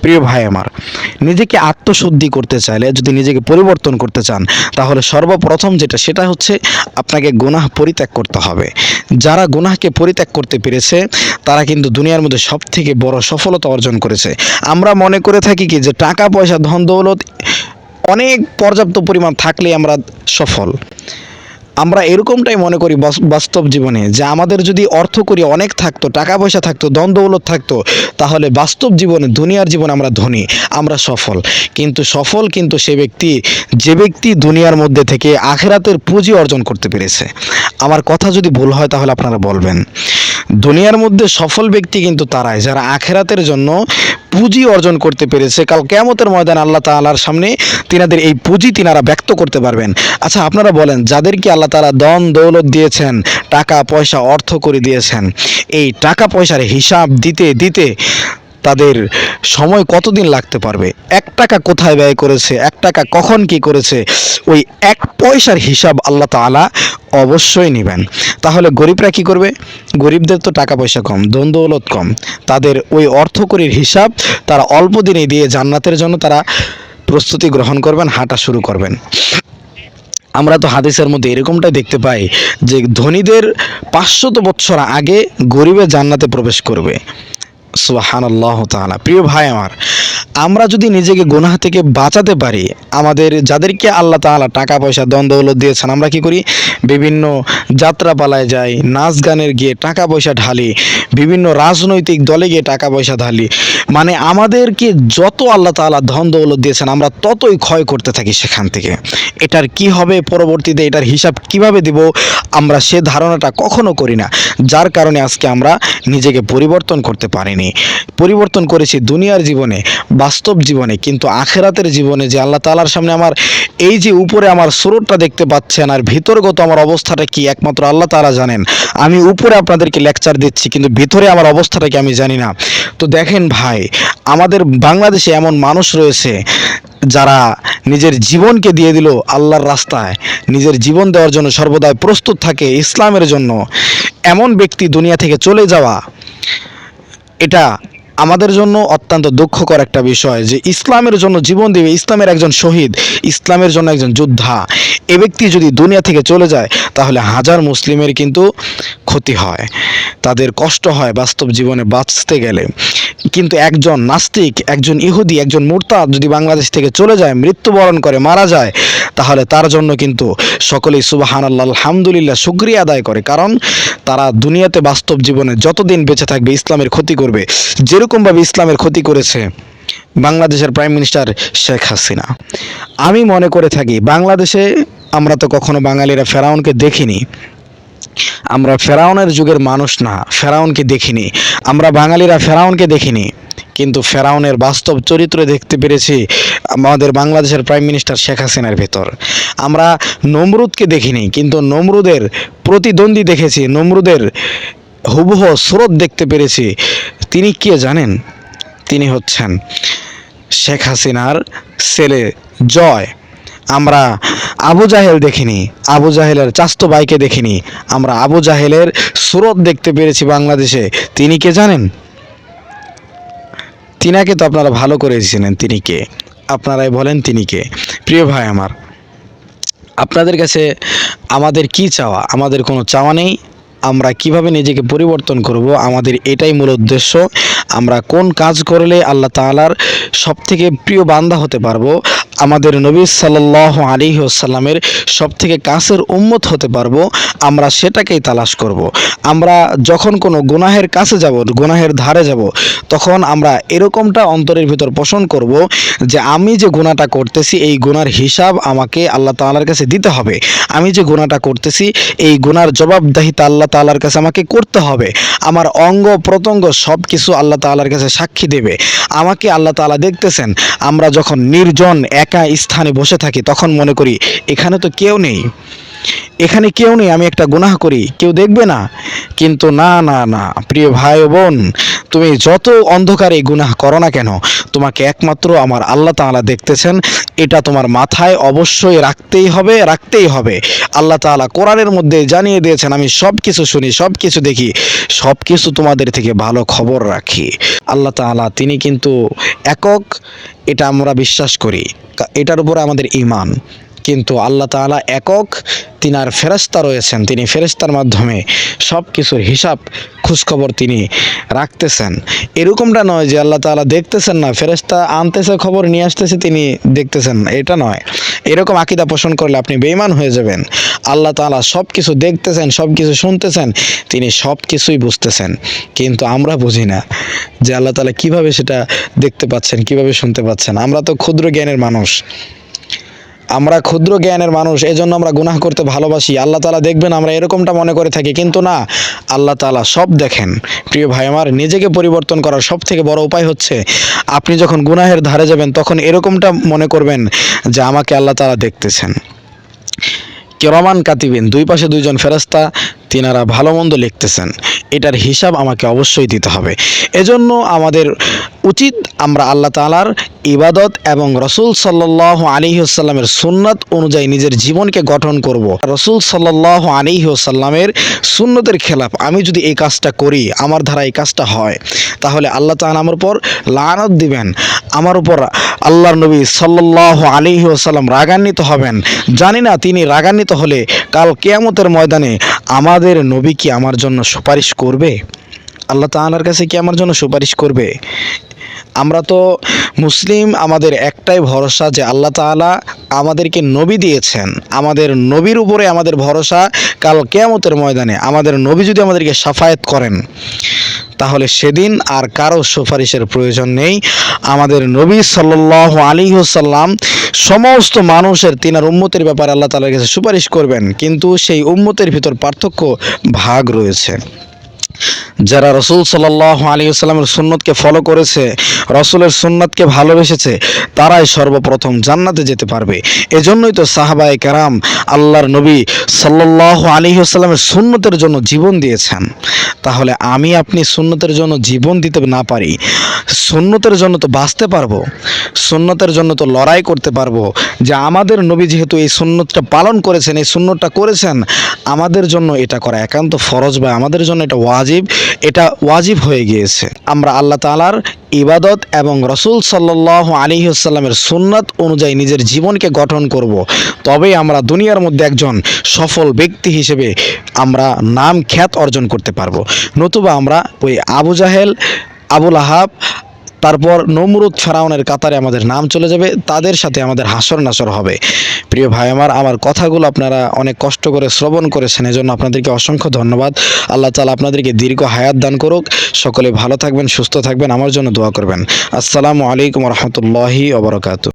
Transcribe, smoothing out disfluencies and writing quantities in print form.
প্রিয় ভাই আমার, নিজেকে আত্মশুদ্ধি করতে চাইলে, যদি নিজেকে পরিবর্তন করতে চান, তাহলে সর্বপ্রথম যেটা সেটা হচ্ছে আপনাকে গুনাহ পরিত্যাগ করতে হবে। যারা গুনাহকে পরিত্যাগ করতে পেরেছে তারা কিন্তু দুনিয়ার মধ্যে সব থেকে বড় সফলতা অর্জন করেছে। আমরা মনে করে থাকি কি যে টাকা পয়সা ধন দৌলত অনেক পর্যাপ্ত পরিমাণ থাকলেই আমরা সফল। আমরা এরকমটাই মনে করি বাস্তব জীবনে, যে আমাদের যদি অর্থ করি অনেক থাকতো, টাকা পয়সা থাকতো, ধন দৌলত থাকতো, তাহলে বাস্তব জীবনে দুনিয়ার জীবনে আমরা ধনী, আমরা সফল। কিন্তু সফল কিন্তু সে ব্যক্তি, যে ব্যক্তি দুনিয়ার মধ্যে থেকে আখিরাতের পুঁজি অর্জন করতে পেরেছে। আমার কথা যদি ভুল হয় তাহলে আপনারা বলবেন। দুনিয়ার মধ্যে সফল ব্যক্তি কিন্তু তারাই যারা আখিরাতের জন্য পুঁজি অর্জন করতে পেরেছে। কাল কিয়ামতের ময়দানে আল্লাহ তাআলার সামনে তিনাদের এই পুঁজি তিনারা ব্যক্ত করতে পারবেন। আচ্ছা, আপনারা বলেন, যাদেরকে আল্লাহ তাআলা ধন দৌলত দিয়েছেন, টাকা পয়সা অর্থ করে দিয়েছেন, এই টাকা পয়সার হিসাব দিতে দিতে তাদের সময় কতদিন লাগতে পারবে? এক টাকা কোথায় ব্যয় করেছে, এক টাকা কখন কি করেছে, ওই এক পয়সার হিসাব আল্লাহ তাআলা অবশ্যই নেবেন। তাহলে গরিবরা কি করবে? গরিবদের তো টাকা পয়সা কম, ধন দৌলত কম, তাদের ওই অর্থকরীর হিসাব তারা অল্প দিনে দিয়ে জান্নাতের জন্য তারা প্রস্তুতি গ্রহণ করবেন, হাঁটা শুরু করবেন। আমরা তো হাদিসের মধ্যে এরকমটাই দেখতে পাই যে ধনীদের 500 বছর আগে গরিবের জান্নাতে প্রবেশ করবে। সুবহানাল্লাহ তাআলা। প্রিয় ভাই আমার, আমরা যদি নিজেকে গুনাহ থেকে বাঁচাতে পারি, আমাদের যাদেরকে আল্লাহ তাআলা টাকা পয়সা ধন দৌলত দিয়েছেন, আমরা কি করি? বিভিন্ন যাত্রা পালায় যাই, নাচ গানের গিয়ে টাকা পয়সা ঢালি, বিভিন্ন রাজনৈতিক দলে গিয়ে টাকা পয়সা ঢালি। মানে আমাদেরকে যত আল্লাহ তাআলা ধন দৌলত দিয়েছেন আমরা ততই ক্ষয় করতে থাকি সেখান থেকে। এটার কি হবে পরবর্তীতে, এটার হিসাব কিভাবে দিব, আমরা সে ধারণাটা কখনো করি না। যার কারণে আজকে আমরা নিজেকে পরিবর্তন করতে পারিনি। পরিবর্তন করেছি দুনিয়ার জীবনে, বাস্তব জীবনে, কিন্তু আখিরাতের জীবনে যে আল্লাহ তাআলার সামনে আমার এই যে উপরে আমার সুরতটা দেখতে পাচ্ছেন আর ভিতরগত আমার অবস্থাটা কি একমাত্র আল্লাহ তাআলা জানেন। আমি উপরে আপনাদেরকে লেকচার দিচ্ছি কিন্তু ভিতরে আমার অবস্থাটা কি আমি জানি না। তো দেখেন ভাই, আমাদের বাংলাদেশে এমন মানুষ রয়েছে যারা নিজের জীবনকে দিয়ে দিল আল্লাহর রাস্তায়, নিজের জীবন দেওয়ার জন্য সর্বদাই প্রস্তুত থাকে ইসলামের জন্য। এমন ব্যক্তি দুনিয়া থেকে চলে যাওয়া, এটা আমাদের জন্য অত্যন্ত দুঃখকর একটা বিষয়, যে ইসলামের জন্য জীবন দিবে, ইসলামের একজন শহীদ, ইসলামের জন্য একজন যোদ্ধা, এ ব্যক্তি যদি দুনিয়া থেকে চলে যায় তাহলে হাজার মুসলিমের কিন্তু ক্ষতি হয়, তাদের কষ্ট হয় বাস্তব জীবনে বাঁচতে গেলে। কিন্তু একজন নাস্তিক, একজন ইহুদি, একজন মুরতাদ যদি বাংলাদেশ থেকে চলে যায়, মৃত্যুবরণ করে মারা যায়, তাহলে তার জন্য কিন্তু সকলেই সুবহানাল্লাহ আলহামদুলিল্লাহ শুকরিয়া আদায় করে। কারণ তারা দুনিয়াতে বাস্তব জীবনে যতদিন বেঁচে থাকবে ইসলামের ক্ষতি করবে, যেরকমভাবে ইসলামের ক্ষতি করেছে বাংলাদেশের প্রাইম মিনিস্টার শেখ হাসিনা। আমি মনে করে থাকি বাংলাদেশে আমরা তো কখনো বাঙালিরা ফেরাউনকে দেখিনি, আমরা ফেরাউনের যুগের মানুষ না, ফেরাউনকে দেখিনি, আমরা বাঙালিরা ফেরাউনকে দেখিনি, কিন্তু ফেরাউনের বাস্তব চরিত্র দেখতে পেরেছি আমাদের বাংলাদেশের প্রাইম মিনিস্টার শেখ হাসিনার ভেতর। আমরা নমরুদকে দেখিনি, কিন্তু নমরুদের প্রতিদ্বন্দ্বী দেখেছি, নমরুদের হুবহু স্রোত দেখতে পেরেছি। তিনি কে জানেন? তিনি হচ্ছেন শেখ হাসিনার ছেলে জয়। আমরা আবু জাহেল দেখিনি, আবু জাহেলের চাস্তো ভাইকে দেখিনি, আমরা আবু জাহেলের সুরত দেখতে পেরেছি বাংলাদেশে। তিনি কে জানেন? তিনাকে তো আপনারা ভালো করে চিনেন, তিনি কে? আপনারাই বলেন তিনি কে? প্রিয় ভাই আমার, আপনাদের কাছে আমাদের কি চাওয়া? আমাদের কোনো চাওয়া নেই। আমরা কিভাবে নিজেকে পরিবর্তন করব, আমাদের এটাই মূল উদ্দেশ্য। আমরা কোন কাজ করলে আল্লাহ তাআলার সবথেকে প্রিয় বান্দা হতে পারবো, আমাদের নবী সাল্লাল্লাহু আলাইহি ওয়াসাল্লামের সবথেকে কাছের উম্মত হতে পারবো, আমরা সেটাকেই তালাশ করব। আমরা যখন কোনো গুনাহের কাছে যাব, গুনাহের ধারে যাব, তখন আমরা এরকমটা অন্তরের ভিতর পোষণ করব যে আমি যে গুনাহটা করতেছি এই গুনার হিসাব আমাকে আল্লাহ তাআলার কাছে দিতে হবে। আমি যে গুনাহটা করতেছি এই গুনার জবাবদিহিতা আল্লাহ তাআলার কাছে আমাকে করতে হবে। আমার অঙ্গ প্রত্যঙ্গ সব কিছু আল্লাহ তাআলার কাছে সাক্ষী দেবে। আমাকে আল্লাহ তাআলা দেখতেছেন। আমরা যখন নির্জন একা স্থানে বসে থাকি তখন মনে করি এখানে তো কেউ নেই, এখানে কেউ নেই, আমি একটা গুনাহ করি, কেউ দেখবে না। কিন্তু না না না, প্রিয় ভাই ও বোন, তুমি যত অন্ধকারে গুনাহ করো না কেন, তোমাকে একমাত্র আমার আল্লাহ তাআলা দেখতেছেন। এটা তোমার মাথায় অবশ্যই রাখতেই হবে। আল্লাহ তাআলা কোরআনের মধ্যে জানিয়ে দিয়েছেন, আমি সব কিছু শুনি, সব কিছু দেখি, সব কিছু তোমাদের থেকে ভালো খবর রাখি। আল্লাহ তাআলা তিনি কিন্তু একক, এটা আমরা বিশ্বাস করি, এটার উপরে আমাদের ঈমান। কিন্তু আল্লাহ তাআলা একক, তিনার ফেরেশতা রয়েছেন, তিনি ফেরেশতার মাধ্যমে সব কিছুর হিসাব খোঁজখবর তিনি রাখতেছেন। এরকমটা নয় যে আল্লাহ তাআলা দেখতেছেন না, ফেরেশতা আনতেছে খবর নিয়ে আসতেছে, তিনি দেখতেছেন না, এটা নয়। এরকম আকীদা পোষণ করলে আপনি বেঈমান হয়ে যাবেন। আল্লাহ তাআলা সব কিছু দেখতেছেন, সব কিছু শুনতেছেন, তিনি সব কিছুই বুঝতেছেন। কিন্তু আমরা বুঝি না যে আল্লাহ তাআলা কিভাবে সেটা দেখতে পাচ্ছেন, কিভাবে শুনতে পাচ্ছেন। আমরা তো ক্ষুদ্র জ্ঞানের মানুষ, এজন্য আমরা গুনাহ করতে ভালোবাসি। আল্লাহ তাআলা দেখবেন, আমরা এরকমটা মনে করে থাকি, কিন্তু না, আল্লাহ তাআলা সব দেখেন। প্রিয় ভাই আমার, নিজেকে পরিবর্তন করার সব থেকে বড় উপায় হচ্ছে, আপনি যখন গুনাহের ধারে যাবেন তখন এরকমটা মনে করবেন যে আমাকে আল্লাহ তাআলা দেখতেছেন। কিরামান কাতিবিন, দুই পাশে দুইজন ফেরেশতা, তিনারা ভালো মন্দ লিখতেছেন, এটার হিসাব আমাকে অবশ্যই দিতে হবে। এজন্য আমাদের উচিত আমরা আল্লাহ তাআলার ইবাদত এবং রসুল সাল্লাল্লাহু আলাইহি ওয়াসাল্লামের সুন্নাত অনুযায়ী নিজের জীবনকে গঠন করব। রসুল সাল্লাল্লাহু আলাইহি ওয়াসাল্লামের সুন্নতের খেলাফ আমি যদি এই কাজটা করি, আমার দ্বারা এই কাজটা হয়, তাহলে আল্লাহ তাআলা আমার উপর লানত দিবেন, আমার উপর আল্লাহর নবী সাল্লাল্লাহু আলাইহি ওয়াসাল্লাম রাগান্বিত হবেন। জানি না তিনি রাগান্বিত হলে কাল কিয়ামতের ময়দানে আমাদের নবী কি আমার জন্য সুপারিশ করবে? আল্লাহ তাআলার কাছে কি আমার জন্য সুপারিশ করবে? আমরা তো মুসলিম, আমাদের একটাই ভরসা যে আল্লাহ তাআলা আমাদেরকে নবী দিয়েছেন, আমাদের নবীর উপরে আমাদের ভরসা। কাল কিয়ামতের ময়দানে আমাদের নবী যদি আমাদেরকে শাফায়াত করেন, তাহলে সেদিন আর কারো সুপারিশের প্রয়োজন নেই। আমাদের নবী সাল্লাল্লাহু আলাইহি ওয়াসাল্লাম সমস্ত মানুষের, তিনার উম্মতের ব্যাপারে আল্লাহ তাআলার কাছে সুপারিশ করবেন, কিন্তু সেই উম্মতের ভিতর পার্থক্য, ভাগ রয়েছে। যারা রসুল সাল্লাল্লাহু আলাইহি ওয়াসাল্লামের সুন্নতকে ফলো করেছে, রসুলের সুন্নতকে ভালোবেসেছে, তারাই সর্বপ্রথম জান্নাতে যেতে পারবে। এজন্যই তো সাহাবায়ে কেরাম আল্লাহর নবী সাল্লাল্লাহু আলাইহি ওয়াসাল্লামের সুন্নতের জন্য জীবন দিয়েছেন। তাহলে আমি আপনি সুন্নতের জন্য জীবন দিতে না পারি, সুন্নতের জন্য তো বাঁচতে পারবো, সুন্নতের জন্য তো লড়াই করতে পারবো, যে আমাদের নবী যেহেতু এই সুন্নতটা পালন করেছেন, এই সুন্নতটা করেছেন, আমাদের জন্য এটা করা একান্ত ফরজ, বা আমাদের জন্য এটা ওয়াজিব হয়ে গিয়েছে। আমরা আল্লাহ তাআলার ইবাদত এবং রসুল সাল্লাল্লাহু আলাইহি ওয়াসাল্লামের সুন্নাত অনুযায়ী নিজের জীবনকে গঠন করব, তবেই আমরা দুনিয়ার মধ্যে একজন সফল ব্যক্তি হিসেবে আমরা নাম খ্যাত অর্জন করতে পারবো। নতুবা আমরা ওই আবু জাহেল, আবু লাহাব, তারপর নমরুদ, ফেরাউনের কাতারে আমাদের নাম চলে যাবে, তাদের সাথে আমাদের হাসর নাসর হবে। প্রিয় ভাই আমার কথাগুলো আপনারা অনেক কষ্ট করে শ্রবণ করেছেন, এজন্য আপনাদেরকে অসংখ্য ধন্যবাদ। আল্লাহ তাআলা আপনাদেরকে দীর্ঘ হায়াত দান করুক। সকলে ভালো থাকবেন, সুস্থ থাকবেন, আমার জন্য দোয়া করবেন। আসসালামু আলাইকুম ওয়া রাহমাতুল্লাহি ওয়া বারাকাতুহু।